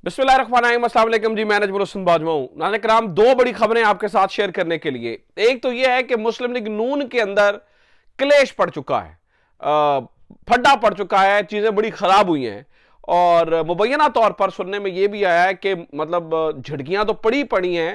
बिस्मिल्लाहिर्रहमानिर्रहीम, अस्सलाम वालेकुम जी। मैं नजमुल हसन बाजवा हूं। नाज़रीन किराम, दो बड़ी खबरें आपके साथ शेयर करने के लिए। एक तो यह है कि मुस्लिम लीग नून के अंदर क्लेश पड़ चुका है, फड्डा पड़ चुका है, चीजें बड़ी खराब हुई हैं और मुबैना तौर पर सुनने में यह भी आया है कि मतलब झटकियां तो पड़ी पड़ी हैं,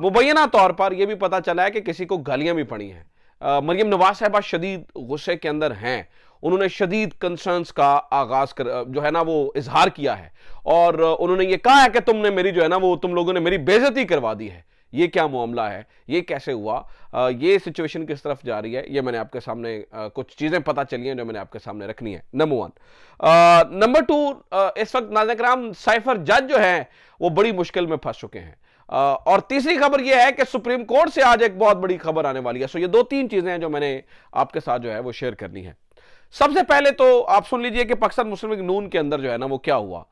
मुबैना तौर पर यह भी पता चला है कि किसी को गालियां भी पड़ी हैं। मरियम नवाज साहिबा शदीद गुस्से के अंदर हैं। उन्होंने शदीद कंसर्न्स का आगाज कर जो है ना वो इजहार किया है और उन्होंने ये कहा है कि तुमने मेरी जो है ना वो तुम लोगों ने मेरी बेइज्जती करवा दी है। ये क्या मामला है, ये कैसे हुआ, ये सिचुएशन किस तरफ जा रही है, ये मैंने आपके सामने कुछ चीजें पता चली हैं जो मैंने आपके सामने रखनी है। Number one. नंबर टू, इस वक्त नाज़रीन किराम साइफर जज जो है वो बड़ी मुश्किल में फंस चुके हैं। और तीसरी खबर यह है कि सुप्रीम कोर्ट से आज एक बहुत बड़ी खबर आने वाली है। सो ये दो तीन चीजें हैं जो मैंने आपके साथ जो है वो शेयर करनी है। सबसे पहले तो आप सुन लीजिए कि पाकिस्तान मुस्लिम लीग नून के अंदर जो है ना वो क्या हुआ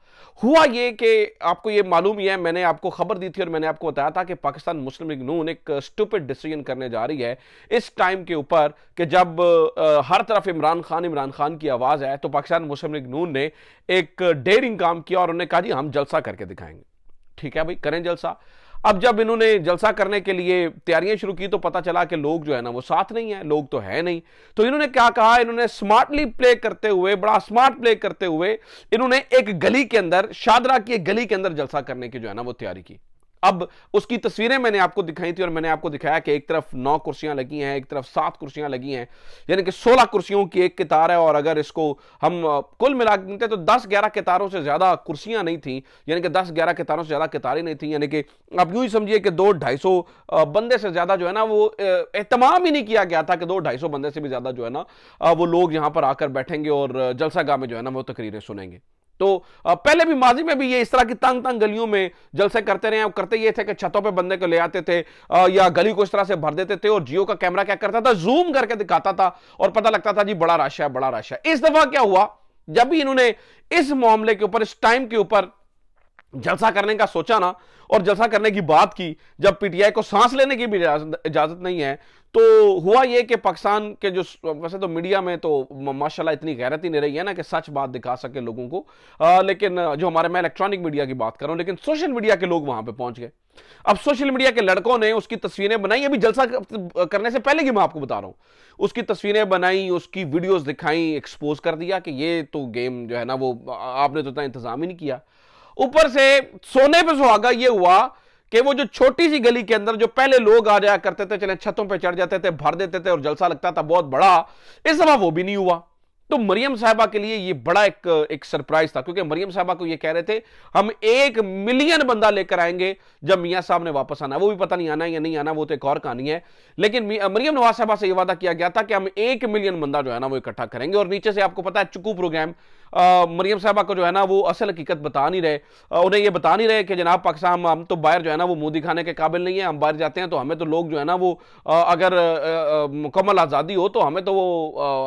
ये कि आपको ये मालूम ही है, मैंने आपको खबर दी थी और मैंने आपको बताया था कि पाकिस्तान मुस्लिम लीग नून एक स्टूपिड डिसीजन करने जा रही है इस टाइम के ऊपर कि जब हर तरफ इमरान खान की आवाज है, तो पाकिस्तान मुस्लिम लीग नून ने एक डेयरिंग काम किया और उन्होंने कहा जी हम जलसा करके दिखाएंगे। ठीक है भाई, करें जलसा। अब जब इन्होंने जलसा करने के लिए तैयारियां शुरू की तो पता चला कि लोग जो है ना वो साथ नहीं है, लोग तो है नहीं। तो इन्होंने क्या कहा, इन्होंने स्मार्टली प्ले करते हुए, बड़ा स्मार्ट प्ले करते हुए इन्होंने एक गली के अंदर, शादरा की एक गली के अंदर जलसा करने की जो है ना वो तैयारी की। अब उसकी तस्वीरें मैंने आपको दिखाई थी और मैंने आपको दिखाया कि एक तरफ 9 कुर्सियां लगी हैं, एक तरफ 7 कुर्सियां लगी हैं, यानी कि 16 कुर्सियों की एक कतार है। और अगर इसको हम कुल मिला के गिनते तो 10-11 कतारों से ज्यादा कुर्सियां नहीं थी, यानी कि 10-11 कतारों से ज्यादा कतारें नहीं थी। यानी कि आप यूं ही समझिए कि 200-250 बंदे से ज्यादा जो है ना वो एहतमाम ही नहीं किया गया था कि 200-250 बंदे से भी ज्यादा जो है ना वो लोग यहां पर आकर बैठेंगे और जलसा गाह में जो है ना वो तकरीरें सुनेंगे। तो पहले भी माजी में भी ये इस तरह की तंग तंग गलियों में जलसे करते रहे। करते ये थे कि छतों पे बंदे को ले आते थे या गली को इस तरह से भर देते थे और जियो का कैमरा क्या करता था, जूम करके दिखाता था और पता लगता था जी बड़ा रश है, बड़ा रश है। इस दफा क्या हुआ, जब भी इन्होंने इस मामले के ऊपर, इस टाइम के ऊपर जलसा करने का सोचा ना और जलसा करने की बात की, जब पीटीआई को सांस लेने की भी इजाजत नहीं है, तो हुआ यह कि पाकिस्तान के जो, वैसे तो मीडिया में तो माशाल्लाह इतनी गैरत ही नहीं रही है ना कि सच बात दिखा सके लोगों को, लेकिन जो हमारे, मैं इलेक्ट्रॉनिक मीडिया की बात कर रहा हूं, लेकिन सोशल मीडिया के लोग वहां पे पहुंच गए। अब सोशल मीडिया के लड़कों ने उसकी तस्वीरें बनाई, अभी जलसा करने से पहले की मैं आपको बता रहा हूं, उसकी तस्वीरें बनाई, उसकी वीडियोस दिखाई, एक्सपोज कर दिया कि ये तो गेम जो है ना वो आपने तो इतना इंतजाम ही नहीं किया। ऊपर से सोने पे सुहागा ये हुआ कि वो जो छोटी सी गली के अंदर जो पहले लोग आ जाया करते थे, चले छतों पे चढ़ जाते थे, भर देते थे और जलसा लगता था बहुत बड़ा, इस दफा वो भी नहीं हुआ। तो मरियम साहिबा के लिए ये बड़ा एक सरप्राइज था, क्योंकि मरियम साहिबा को ये कह रहे थे हम 1 मिलियन बंदा लेकर आएंगे जब मियां साहब ने वापस आना। वो भी पता नहीं आना या नहीं आना, वो तो एक और कहानी है। लेकिन मरियम नवाज साहिबा से ये वादा किया गया था कि हम 1 मिलियन बंदा जो है ना वो इकट्ठा करेंगे। और नीचे से आपको पता है चुकू प्रोग्राम मरियम साहिबा को जो है ना वो असल हकीकत बता नहीं रहे, उन्हें ये बता नहीं रहे कि जनाब पाकिस्तान हम तो बाहर जो है ना वो मुंह दिखाने के काबिल नहीं है, हम बाहर जाते हैं तो हमें तो लोग जो है ना वो अगर मुकम्मल आज़ादी हो तो हमें तो वो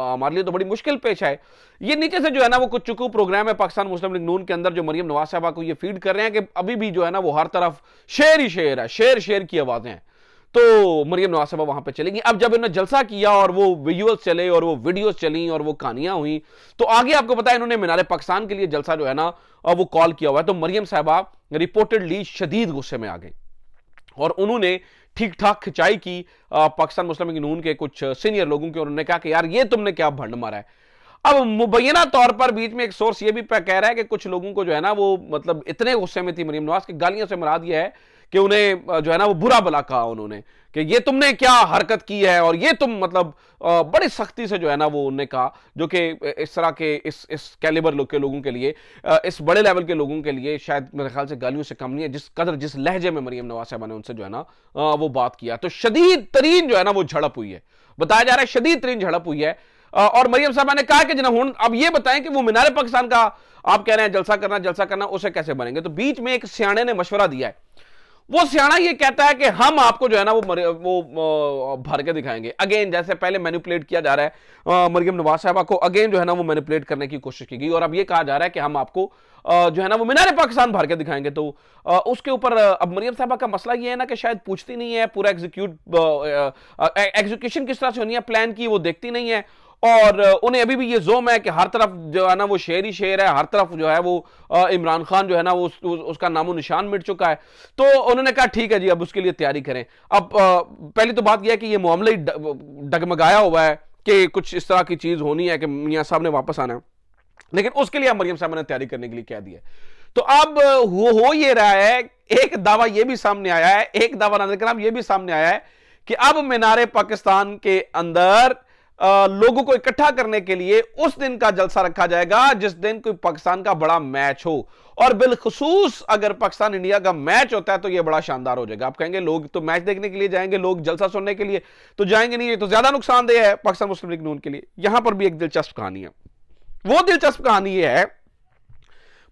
हमारे लिए तो बड़ी मुश्किल पेश है। ये नीचे से जो है ना वो कुछ चुकू प्रोग्राम है पाकिस्तान मुस्लिम लीग नून के अंदर, जो मरियम नवाज साहिबा को ये फीड कर रहे हैं कि अभी भी जो है ना वो हर तरफ शेर ही शेर है, शेर शेर की आवाजें हैं। तो मरियम नवाज साहिबा वहां पे चलेंगी। अब जब इन्होंने जलसा किया और वो विजुअल्स चले और वो वीडियोस चली और वो कहानियां हुई, तो आगे आपको पता है इन्होंने मीनार पाकिस्तान के लिए जलसा जो है ना वो कॉल किया हुआ है। तो मरियम साहिबा रिपोर्टेडली शदीद गुस्से में आ गई और उन्होंने ठीक ठाक खिंचाई की पाकिस्तान मुस्लिम लीग नून के कुछ सीनियर लोगों की। उन्होंने कहा कि यार ये तुमने क्या भंड मारा है। अब मुबैना तौर पर बीच में एक सोर्स ये भी कह रहा है कि कुछ लोगों को जो है ना वो मतलब इतने गुस्से में थी मरियम नवाज की, गालियों से मुराद ये है कि उन्हें जो है ना वो बुरा भला कहा उन्होंने कि ये तुमने क्या हरकत की है और ये तुम मतलब बड़ी सख्ती से जो है ना वो उन्होंने कहा, जो कि इस तरह के इस कैलिबर लोग के लोगों के लिए, इस बड़े लेवल के लोगों के लिए शायद मेरे ख्याल से गालियों से कम नहीं है, जिस कदर जिस लहजे में मरियम नवाज साहिबा ने उनसे जो है ना वो बात किया। तो शदीद तरीन जो है ना वो झड़प हुई है, बताया जा रहा है शदीद तरीन झड़प हुई है। और मरियम साहबा ने कहा कि जना अब ये बताएं कि वो मीनार पाकिस्तान का आप कह रहे हैं जलसा करना उसे कैसे बनेंगे। तो बीच में एक सियाने ने मशवरा दिया है, वो सियाना ये कहता है कि हम आपको जो है ना वो भर के दिखाएंगे। अगेन जैसे पहले मैनिपुलेट किया जा रहा है मरियम नवाज साहिबा को, अगेन जो है ना वो मैनिपुलेट करने की कोशिश की गई और अब ये कहा जा रहा है कि हम आपको जो है ना वो मीनार पाकिस्तान भर के दिखाएंगे। तो उसके ऊपर अब मरियम साहिबा का मसला ये है ना कि शायद पूछती नहीं है, पूरा एग्जीक्यूशन किस तरह से होनी है, प्लान की वो देखती नहीं है और उन्हें अभी भी ये जोम है कि हर तरफ जो है ना वो शेर ही शेर है, हर तरफ जो है वो इमरान खान जो है ना वो उसका नामो निशान मिट चुका है। तो उन्होंने कहा ठीक है जी, अब उसके लिए तैयारी करें। अब पहली तो बात यह है कि ये मामला ही डगमगाया हुआ है कि कुछ इस तरह की चीज होनी है कि मियां साहब ने वापस आना है, लेकिन उसके लिए मरियम साहब ने तैयारी करने के लिए कह दिया। तो अब हो ये रहा है, एक दावा ये भी सामने आया है, एक दावा नाज़रीन किराम ये भी सामने आया है कि अब मीनारे पाकिस्तान के अंदर लोगों को इकट्ठा करने के लिए उस दिन का जलसा रखा जाएगा जिस दिन कोई पाकिस्तान का बड़ा मैच हो, और बिलखुसूस अगर पाकिस्तान इंडिया का मैच होता है तो यह बड़ा शानदार हो जाएगा। आप कहेंगे लोग तो मैच देखने के लिए जाएंगे, लोग जलसा सुनने के लिए तो जाएंगे नहीं, ये तो ज्यादा नुकसानदेह है पाकिस्तान मुस्लिम लीग नून के लिए। यहां पर भी एक दिलचस्प कहानी है। वो दिलचस्प कहानी ये है,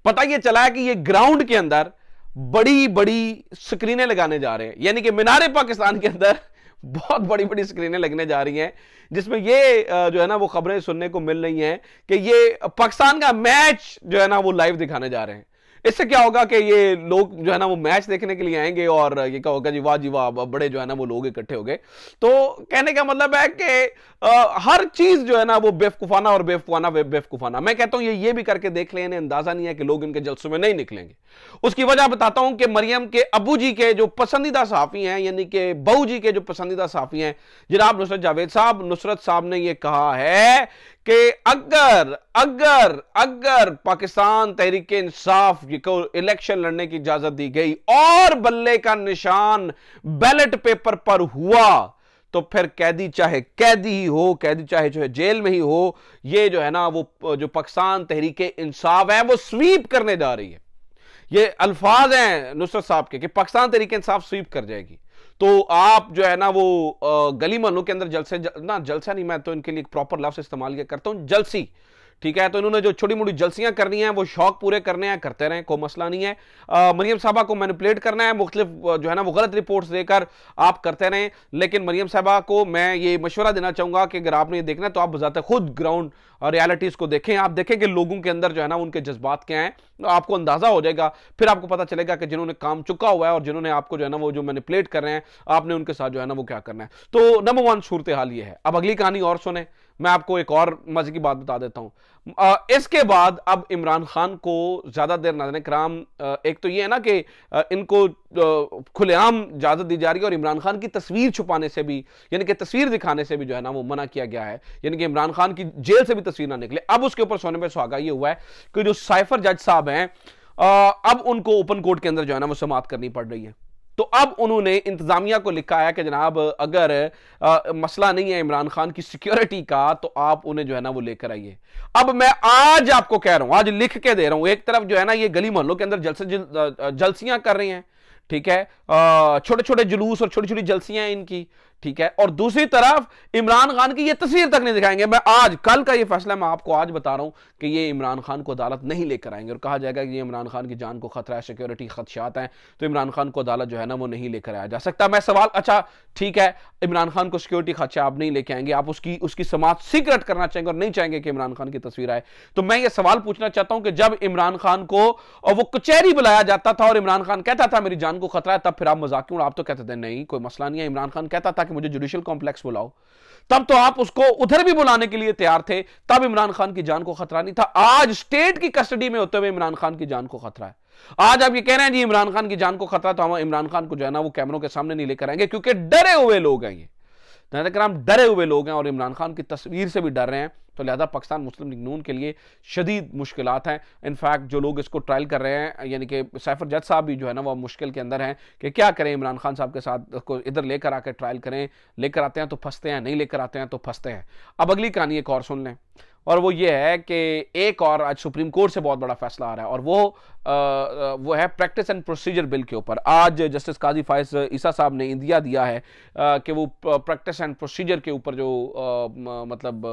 पता ये चला है कि ये ग्राउंड के अंदर बड़ी बड़ी स्क्रीनें लगाने जा रहे हैं, यानी कि मीनारे पाकिस्तान के अंदर बहुत बड़ी बड़ी स्क्रीनें लगने जा रही हैं, जिसमें ये जो है ना वो खबरें सुनने को मिल रही हैं कि ये पाकिस्तान का मैच जो है ना वो लाइव दिखाने जा रहे हैं। इससे क्या होगा कि ये लोग जो है ना वो मैच देखने के लिए आएंगे और ये क्या होगा जी वाह बड़े जो है ना वो लोग इकट्ठे हो गए। तो कहने का मतलब है कि हर चीज जो है ना वो बेवकूफाना और बेवकूफाना। मैं कहता हूं ये भी करके देख लें, इन्हें अंदाजा नहीं है कि लोग इनके जलसों में नहीं निकलेंगे। उसकी वजह बताता हूं कि मरियम के अबू जी के जो पसंदीदा सहाफी हैं, यानी कि बहू जी के जो पसंदीदा सहाफी हैं जनाब नुसरत जावेद साहब, नुसरत साहब ने यह कहा है कि अगर अगर अगर पाकिस्तान तहरीक इंसाफ को इलेक्शन लड़ने की इजाजत दी गई और बल्ले का निशान बैलेट पेपर पर हुआ तो फिर कैदी चाहे कैदी ही हो, कैदी चाहे जो है जेल में ही हो, ये जो है ना वो जो पाकिस्तान तहरीक इंसाफ है वो स्वीप करने जा रही है। ये अल्फाज हैं नुसरत साहब के कि पाकिस्तान तहरीक इंसाफ स्वीप कर जाएगी। तो आप जो है ना वो गली मोहल्लों के अंदर जलसा नहीं, मैं तो इनके लिए एक प्रॉपर लफ्ज इस्तेमाल किया करता हूं, जलसी, ठीक है। तो इन्होंने जो छोटी मोटी जलसियां करनी है वो शौक पूरे करने हैं, करते रहें, कोई मसला नहीं है। मरियम साहबा को मैनिपुलेट करना है, मुख्तलिफ जो है ना वो गलत रिपोर्ट्स देकर आप करते रहें, लेकिन मरियम साहबा को मैं ये मशवरा देना चाहूंगा कि अगर आपने ये देखना है तो आप बजाते खुद ग्राउंड रियलिटीज को देखें। आप देखें कि लोगों के अंदर जो है ना उनके जज्बात क्या हैं, तो आपको अंदाजा हो जाएगा। फिर आपको पता चलेगा कि जिन्होंने काम चुका हुआ है और जिन्होंने आपको जो है ना वो जो मैनिपुलेट कर रहे हैं, आपने उनके साथ जो है ना वो क्या करना है। तो नंबर वन सूरत हाल ये है। अब अगली कहानी और सुने, मैं आपको एक और मजे की बात बता देता हूं। इसके बाद अब इमरान खान को ज्यादा देर नाज़रीन किराम, एक तो ये है ना कि इनको खुलेआम इजाजत दी जा रही है और इमरान खान की तस्वीर छुपाने से भी, यानी कि तस्वीर दिखाने से भी जो है ना वो मना किया गया है, यानी कि इमरान खान की जेल से भी तस्वीर ना निकले। अब उसके ऊपर सोने पे सुहागा ये हुआ है कि जो साइफर जज साहब हैं, अब उनको ओपन कोर्ट के अंदर जो है ना वो समाअत करनी पड़ रही है। तो अब उन्होंने इंतजामिया को लिखा है कि जनाब अगर मसला नहीं है इमरान खान की सिक्योरिटी का तो आप उन्हें जो है ना वो लेकर आइए। अब मैं आज आपको कह रहा हूं, आज लिख के दे रहा हूं, एक तरफ जो है ना ये गली मोहल्लों के अंदर जलसियां कर रही हैं, ठीक है, छोटे छोटे जुलूस और छोटी छोटी जलसियां इनकी, ठीक है, और दूसरी तरफ इमरान खान की ये तस्वीर तक नहीं दिखाएंगे। मैं आज कल का ये फैसला मैं आपको आज बता रहा हूं कि ये इमरान खान को अदालत नहीं लेकर आएंगे और कहा जाएगा कि ये इमरान खान की जान को खतरा है, सिक्योरिटी खदशात हैं, तो इमरान खान को अदालत जो है ना वो नहीं लेकर आया जा सकता। मैं सवाल, अच्छा ठीक है, इमरान खान को सिक्योरिटी खदशा आप नहीं लेके आएंगे, आप उसकी समाअत सीक्रेट करना चाहेंगे और नहीं चाहेंगे कि इमरान खान की तस्वीर आए, तो मैं ये सवाल पूछना चाहता हूं कि जब इमरान खान को वो कचहरी बुलाया जाता था और इमरान खान कहता था मेरी जान को खतरा है, तब फिर आप मजाक क्यों, आप तो कहते थे नहीं कोई मसला नहीं है। इमरान खान कहता था कि मुझे जुडिशियल कॉम्प्लेक्स बुलाओ, तब तो आप उसको उधर भी बुलाने के लिए तैयार थे, तब इमरान खान की जान को खतरा नहीं था। आज स्टेट की कस्टडी में होते हुए इमरान खान की जान को खतरा है। आज आप ये कह रहे हैं जी इमरान खान की जान को खतरा, तो हम इमरान खान को जो है ना वो कैमरों के सामने नहीं लेकर आएंगे, क्योंकि डरे हुए लोग हैं, ये डरे हुए लोग हैं और इमरान खान की तस्वीर से भी डर रहे हैं। तो लिहाजा पाकिस्तान मुस्लिम लीग नून के लिए शदीद मुश्किलात हैं। इनफैक्ट जो लोग इसको ट्रायल कर रहे हैं, यानी कि साइफर जज साहब भी जो है ना वो मुश्किल के अंदर हैं कि क्या करें, इमरान खान साहब के साथ को इधर लेकर आकर ट्रायल करें, लेकर आते हैं तो फंसते हैं, नहीं लेकर आते हैं तो फंसते हैं। अब अगली कहानी एक और सुन लें, और वो ये है कि एक और आज सुप्रीम कोर्ट से बहुत बड़ा फैसला आ रहा है, और वो है प्रैक्टिस एंड प्रोसीजर बिल के ऊपर। आज जस्टिस काजी फायज ईसा साहब ने इंदिया दिया है कि वो प्रैक्टिस एंड प्रोसीजर के ऊपर जो मतलब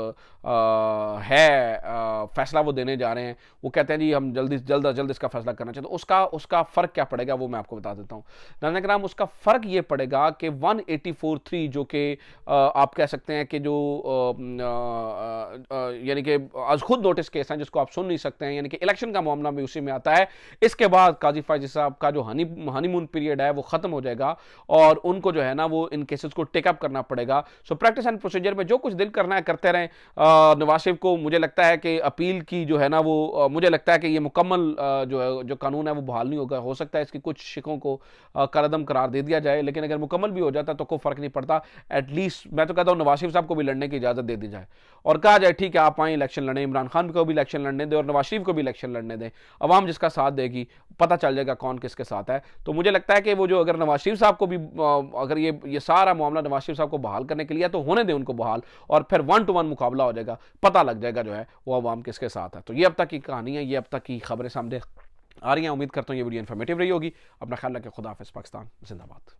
फैसला वो देने जा रहे हैं। वो कहते हैं जी हम जल्द इसका फैसला करना चाहिए। तो उसका फ़र्क क्या पड़ेगा वो मैं आपको बता देता हूँ। नाज़रीन किराम, उसका फ़र्क ये पड़ेगा कि 184(3 जो कि आप कह सकते हैं कि जो यानी कि आज खुद नोटिस केस हैं जिसको आप सुन नहीं सकते हैं, यानी कि इलेक्शन का मामला भी उसी में आता है इसके बाद काजी फैजी साहब का जो हनीमून पीरियड है वो खत्म हो जाएगा और उनको जो है ना वो इन केसेस को टेकअप करना पड़ेगा। सो प्रैक्टिस एंड प्रोसीजर में जो कुछ दिल करना है करते रहें। नवाज शरीफ को मुझे लगता है कि अपील की जो है ना वो मुझे लगता है कि ये मुकम्मल जो कानून है वो बहाल नहीं होगा। हो सकता है इसकी कुछ शिकों को कलअदम करार दे दिया जाए, लेकिन अगर मुकम्मल भी हो जाता तो कोई फर्क नहीं पड़ता। एटलीस्ट मैं तो कहता हूँ नवाज शरीफ साहब को भी लड़ने की इजाजत दे दी जाए और कहा जाए ठीक है आप आए इलेक्शन लड़ने, इमरान खान को भी इलेक्शन लड़ने दें और नवाज शरीफ को भी इलेक्शन लड़ने दें। अवाम जिसका साथ देगी पता चल जाएगा कौन किसके साथ है। तो मुझे लगता है कि वो जो अगर नवाज शरीफ साहब को भी अगर ये सारा मामला नवाज शरीफ साहब को बहाल करने के लिए तो होने दें उनको बहाल, और फिर 1-to-1 मुकाबला हो जाएगा, पता लग जाएगा जो है वो अवाम किसके साथ है। तो ये अब तक की कहानी है, ये अब तक की खबरें सामने आ रही हैं। उम्मीद करता हूँ ये वीडियो इन्फॉर्मेटिव रही होगी। अपना ख्याल रखें। खुदा हाफिज़। पाकिस्तान जिंदाबाद।